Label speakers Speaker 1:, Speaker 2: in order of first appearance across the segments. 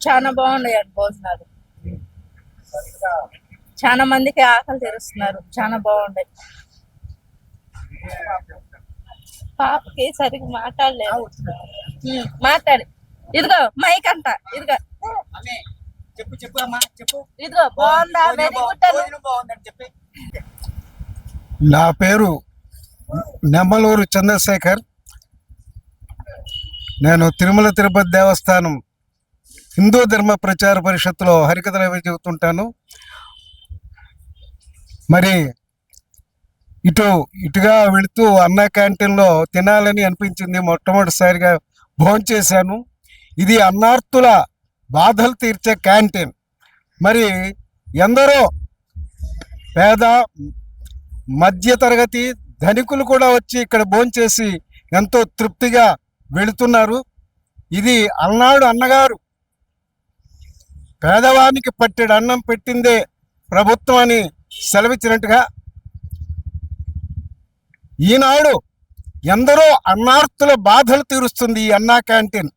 Speaker 1: చాలా బాగున్నాయండి భోజనాలు. చాలా మందికి ఆకలి తీరుస్తున్నారు. చాలా బాగుండే. పాపకి సరిగ్గా మాట్లాడలేదు. మాట్లాడి ఇదిగో మైక్ అంట ఇదిగో
Speaker 2: చెప్పు చెప్పు అమ్మా చెప్పు.
Speaker 1: ఇదిగో బాగుందా, వెరీ గుడ్
Speaker 2: బాగుందని చెప్పి.
Speaker 3: నా పేరు నెమ్మలూరు చంద్రశేఖర్. నేను తిరుమల తిరుపతి దేవస్థానం హిందూ ధర్మ ప్రచార పరిషత్తులో హరికథలు అవి చెబుతుంటాను. మరి ఇటుగా వెళుతూ అన్న క్యాంటీన్లో తినాలని అనిపించింది. మొట్టమొదటిసారిగా భోంచేశాను. ఇది అన్నార్తుల బాధలు తీర్చే క్యాంటీన్. మరి ఎందరో పేద మధ్యతరగతి ధనికులు కూడా వచ్చి ఇక్కడ భోంచేసి ఎంతో తృప్తిగా వెళుతున్నారు. ఇది అన్నాడు అన్నగారు పేదవానికి పట్టెడు అన్నం పెట్టిందే ప్రభుత్వం అని సెలవిచ్చినట్టుగా ఈనాడు ఎందరో అన్నార్తుల బాధలు తీరుస్తుంది ఈ అన్నా క్యాంటీన్.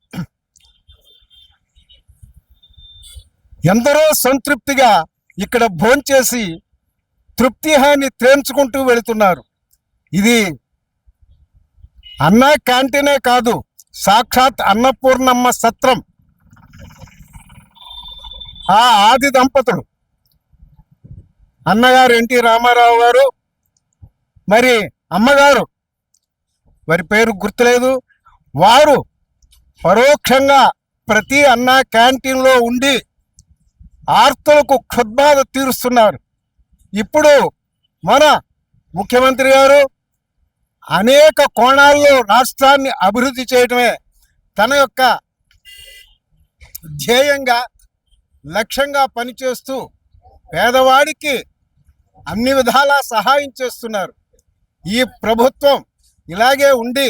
Speaker 3: ఎందరో సంతృప్తిగా ఇక్కడ భోంచేసి తృప్తిహాన్ని తేల్చుకుంటూ వెళుతున్నారు. ఇది అన్నా క్యాంటీనే కాదు, సాక్షాత్ అన్నపూర్ణమ్మ సత్రం. ఆ ఆది దంపతులు అన్నగారు ఎన్టీ రామారావు గారు, మరి అమ్మగారు వారి పేరు గుర్తులేదు, వారు పరోక్షంగా ప్రతి అన్నా క్యాంటీన్లో ఉండి ఆర్తులకు క్షుద్బాధ తీరుస్తున్నారు. ఇప్పుడు మన ముఖ్యమంత్రి గారు అనేక కోణాల్లో రాష్ట్రాన్ని అభివృద్ధి చేయడమే తన యొక్క ధ్యేయంగా లక్ష్యంగా పనిచేస్తూ పేదవాడికి అన్ని విధాలా సహాయం చేస్తున్నారు. ఈ ప్రభుత్వం ఇలాగే ఉండి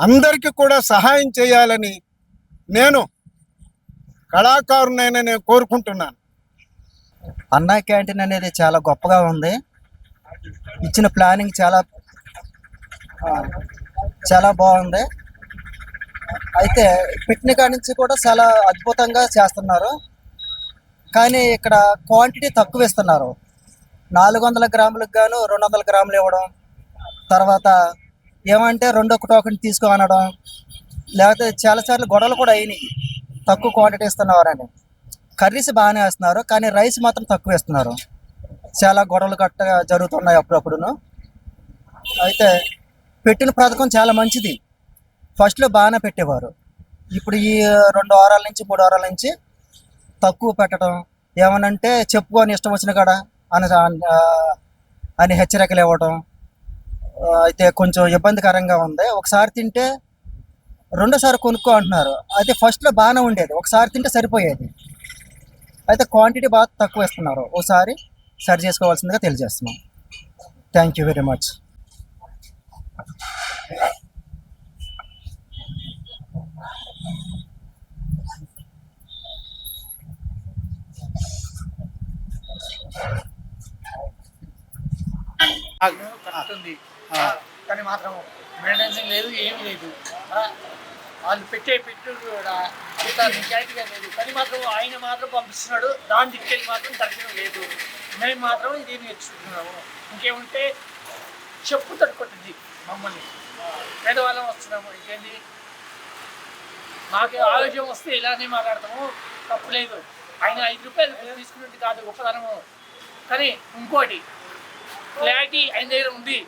Speaker 3: అందరికీ కూడా సహాయం చేయాలని నేను కళాకారునైనా నేను కోరుకుంటున్నాను.
Speaker 2: అన్నా క్యాంటీన్ అనేది చాలా గొప్పగా ఉంది. ఇచ్చిన ప్లానింగ్ చాలా బాగుంది. అయితే పెట్టిన కాడి నుంచి కూడా చాలా అద్భుతంగా చేస్తున్నారు. కానీ ఇక్కడ క్వాంటిటీ తక్కువ ఇస్తున్నారు. 400 గ్రాములకు గాను 200 గ్రాములు ఇవ్వడం, తర్వాత ఏమంటే రెండో టోకెన్ తీసుకో అనడం, లేకపోతే చాలాసార్లు గొడవలు కూడా అయినాయి తక్కువ క్వాంటిటీ ఇస్తున్నారని. కర్రీస్ బాగానే వేస్తున్నారు, కానీ రైస్ మాత్రం తక్కువ ఇస్తున్నారు. చాలా గొడవలు గట్ట జరుగుతున్నాయి అప్పుడప్పుడును. అయితే పెట్టిన పథకం చాలా మంచిది. ఫస్ట్లో బాగానే పెట్టేవారు. ఇప్పుడు ఈ 2 వారాల నుంచి 3 వారాల నుంచి తక్కువ పెట్టడం, ఏమనంటే చెప్పుకొని ఇష్టం వచ్చిన కాడ అని హెచ్చరికలు ఇవ్వడం అయితే కొంచెం ఇబ్బందికరంగా ఉంది. ఒకసారి తింటే రెండోసారి కొనుక్కో అంటున్నారు. అయితే ఫస్ట్లో బాగానే ఉండేది, ఒకసారి తింటే సరిపోయేది. అయితే క్వాంటిటీ బాగా తక్కువ ఇస్తున్నారు. ఒకసారి సరి చేసుకోవాల్సిందిగా తెలియజేస్తున్నాం. Thank you very much.
Speaker 4: కానీ మాత్రం మెయింటెనెన్స్ లేదు, ఏమీ లేదు. వాళ్ళు పెట్టు కూడా అంత నిజాయితీగా లేదు. కానీ మాత్రం ఆయన మాత్రం పంపిస్తున్నాడు, దాని దిక్కెళ్ళి మాత్రం దర్శనం లేదు. మేము మాత్రం దీన్ని నేర్చుకుంటున్నాము. ఇంకేముంటే చెప్పు తట్టుకుంటుంది మమ్మల్ని, పేదవాళ్ళం వస్తున్నాము. ఇంకేంటి, మాకు ఆలోచన వస్తే ఇలానే మాట్లాడతాము, తప్పులేదు. ఆయన 5 రూపాయలు తీసుకున్నట్టు కాదు గొప్పతనము. కానీ ఇంకోటి క్లారిటీ ఆయన దగ్గర ఉంది.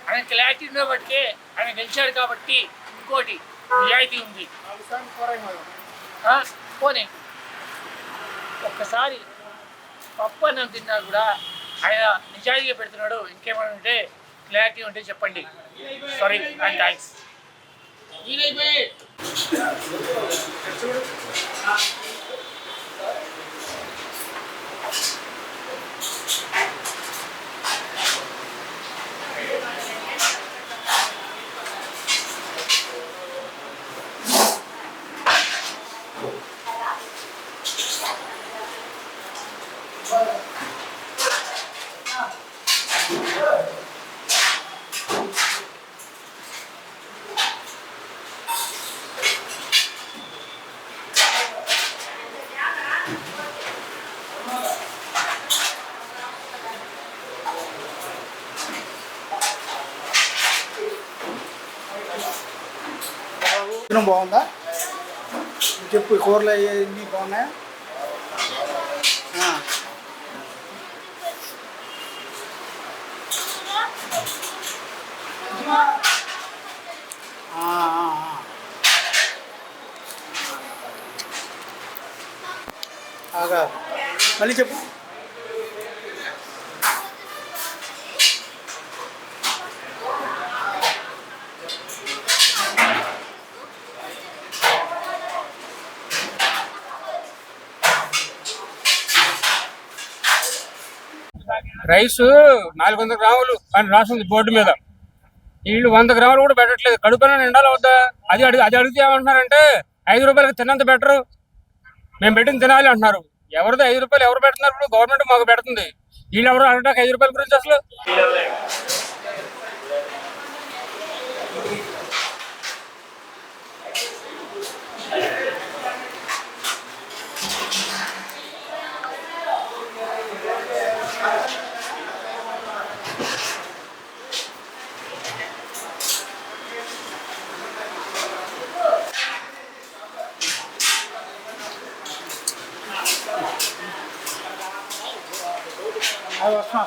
Speaker 4: ఆయన క్లారిటీ ఉన్న బట్టికే ఆయన గెలిచాడు కాబట్టి ఇంకోటి నిజాయితీ ఉంది. పోనీ ఒక్కసారి పప్పు అన్నం తిన్నా కూడా ఆయన నిజాయితీగా పెడుతున్నాడు. ఇంకేమైనా ఉంటే క్లారిటీ ఉంటే చెప్పండి. Sorry and thanks.
Speaker 5: భోజనం బాగుందా? చెప్పు, కూరలు అన్నీ బాగున్నాయా? ఆ. ఆ, ఆ, ఆ. ఆగా మళ్ళీ చెప్పు.
Speaker 6: రైస్ 400 గ్రాములు అని రాసింది బోర్డు మీద. వీళ్ళు 100 గ్రాములు కూడా పెట్టట్లేదు. కడుపున నిండాలి వద్దా? అది అడిగితే ఏమంటున్నారంటే 5 రూపాయలకి తిన్నంత బెటరు, మేము పెట్టిన తినాలి అంటున్నారు. ఎవరిది 5 రూపాయలు ఎవరు పెడుతున్నారు? ఇప్పుడు గవర్నమెంట్ మాకు పెడుతుంది. వీళ్ళు ఎవరు అడగడానికి 5 రూపాయల గురించి అసలు.
Speaker 5: అది వస్తున్నా.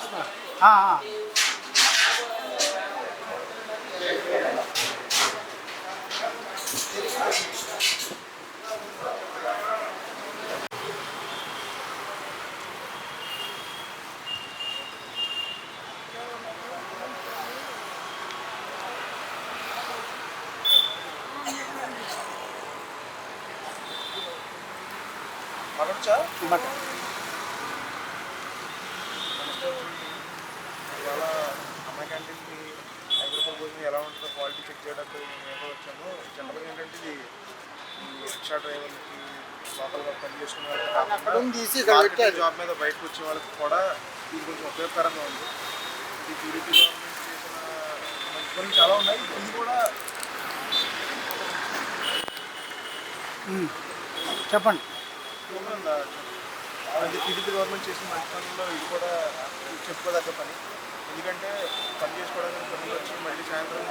Speaker 5: మటన్
Speaker 7: ఇవాళ అమ్మాయి క్యాంటీన్కి 5 రూపాయల భోజనం ఎలా ఉంటుందో క్వాలిటీ చెక్ చేయడానికి మేము వచ్చాము. జనరల్గా ఏంటంటే ఇది ఈ రిక్షా డ్రైవర్లకి లోకల్గా పనిచేసుకునే వాళ్ళకి జాబ్ మీద బయటకు వచ్చే వాళ్ళకి కూడా ఇది కొంచెం ఉపయోగకరంగా ఉంది. ఇది టీడీపీ గవర్నమెంట్ చేసిన మంచి పనులు చాలా ఉన్నాయి. ఇది కూడా
Speaker 5: చెప్పండి.
Speaker 7: టీడీపీ గవర్నమెంట్ చేసిన మంచి పనుల్లో ఇది కూడా చెప్పుకోదగ్గ పని. ఎందుకంటే పని చేసుకోవడానికి పనులు వచ్చి మళ్ళీ సాయంత్రం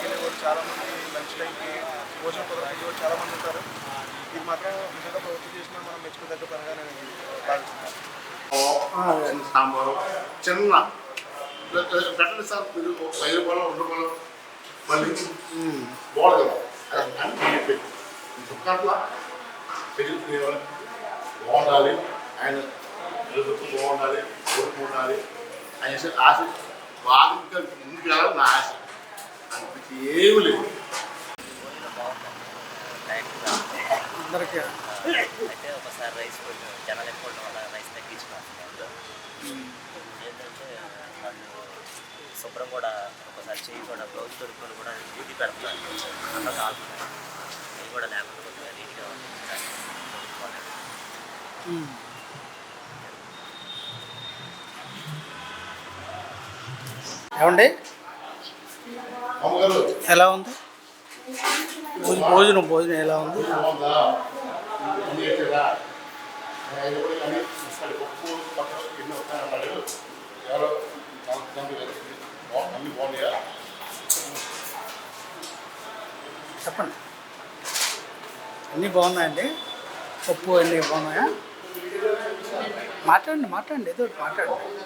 Speaker 7: వెళ్ళే వాళ్ళు చాలామంది లంచ్ టైంకి భోజనం కుదరని వాళ్ళు చాలామంది ఉంటారు. ఇది మాత్రం నిజంగా ప్రభుత్వం చేసిన మనం మెచ్చుకోదగ్గ పనిగా నేను భావిస్తున్నాను.
Speaker 8: సాంబారు చిన్న పెట్టండి సార్, మీరు 5 రూపాయలు 2 రూపాయలు మళ్ళీ బాగుంది కదా అని చుక్కట్లా బాగుండాలి, ఆయన బాగుండాలి, ఓటు ఉండాలి అనేసి ఆశ బాగా ఇంకా ముందుకు వెళ్ళాలి నా ఆశ. అందుకు ఏమి లేదు.
Speaker 5: అందరికీ
Speaker 9: అయితే ఒకసారి రైస్ కొంచెం జనాలు ఎక్కువ వల్ల రైస్ తగ్గించుకున్నాను. ఏంటంటే వాళ్ళు శుభ్రం కూడా ఒకసారి చేయి కూడా బ్లౌజ్ దొరుకుని కూడా డ్యూటీ పెడుతున్నారు. అట్లా కాకుండా అవి కూడా లేకుండా కొద్దిగా నీట్గా ఉంది.
Speaker 5: ఏమండి,
Speaker 8: అమ్మగారు
Speaker 5: ఎలా ఉంది భోజనం? భోజనం ఎలా ఉంది?
Speaker 8: బాగుందా? అన్నీ వచ్చేదా? 5 రూపాయలు కానీ పప్పు పక్కన ఎన్నో వస్తాయన్నాడు. ఎవరో అన్నీ బాగున్నాయా?
Speaker 5: చెప్పండి. అన్నీ బాగున్నాయండి. పప్పు అన్నీ బాగున్నాయా? మాట్లాడండి ఏదో మాట్లాడండి.